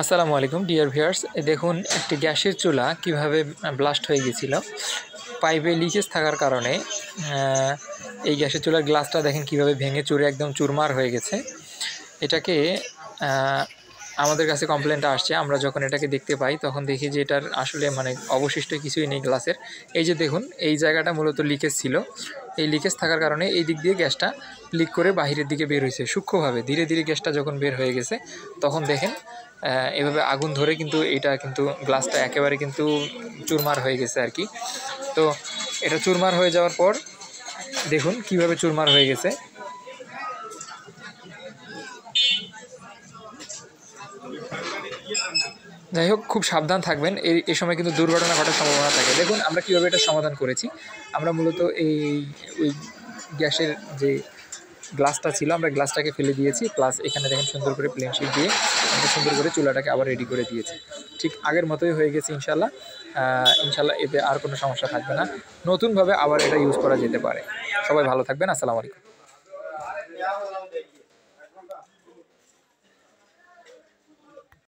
আসসালামু আলাইকুম dear viewers, দেখুন একটি গ্যাসের চুলা কিভাবে ব্লাস্ট হয়ে গিয়েছিল পাইপে লিকেজ থাকার কারণে। এই গ্যাসের চুলার গ্লাসটা দেখেন কিভাবে ভেঙে চুরে একদম চুরমার হয়ে গেছে। এটাকে আমাদের কাছে কমপ্লেনটা আসছে, আমরা যখন এটাকে দেখতে পাই তখন দেখি যে এটার আসলে অবশিষ্ট কিছুই নেই গ্লাসের। এই যে দেখুন, এই জায়গাটা মূলত লিকেজ ছিল। এই লিকেজ থাকার কারণে এই দিক দিয়ে গ্যাসটা লিক করে বাহিরের দিকে বের হয়েছে সূক্ষ্মভাবে। ধীরে ধীরে গ্যাসটা যখন বের হয়ে গেছে তখন দেখেন এভাবে আগুন ধরে কিন্তু এটা কিন্তু গ্লাসটা একেবারে কিন্তু চুরমার হয়ে গেছে আর কি। তো এটা চুরমার হয়ে যাওয়ার পর দেখুন কিভাবে চুরমার হয়ে গেছে। যাই হোক, খুব সাবধান থাকবেন, এই সময় কিন্তু দুর্ঘটনা ঘটার সম্ভাবনা থাকে। দেখুন আমরা কীভাবে এটা সমাধান করেছি। আমরা মূলত ওই গ্যাসের যে গ্লাসটা ছিল, আমরা গ্লাসটাকে ফেলে দিয়েছি, প্লাস এখানে দেখেন সুন্দর করে প্লেন শিট দিয়ে আমরা সুন্দর করে চুলাটাকে আবার রেডি করে দিয়েছি। ঠিক আগের মতোই হয়ে গেছে ইনশাল্লাহ। এতে আর কোনো সমস্যা থাকবে না, নতুনভাবে আবার এটা ইউজ করা যেতে পারে। সবাই ভালো থাকবেন, আসসালামু আলাইকুম।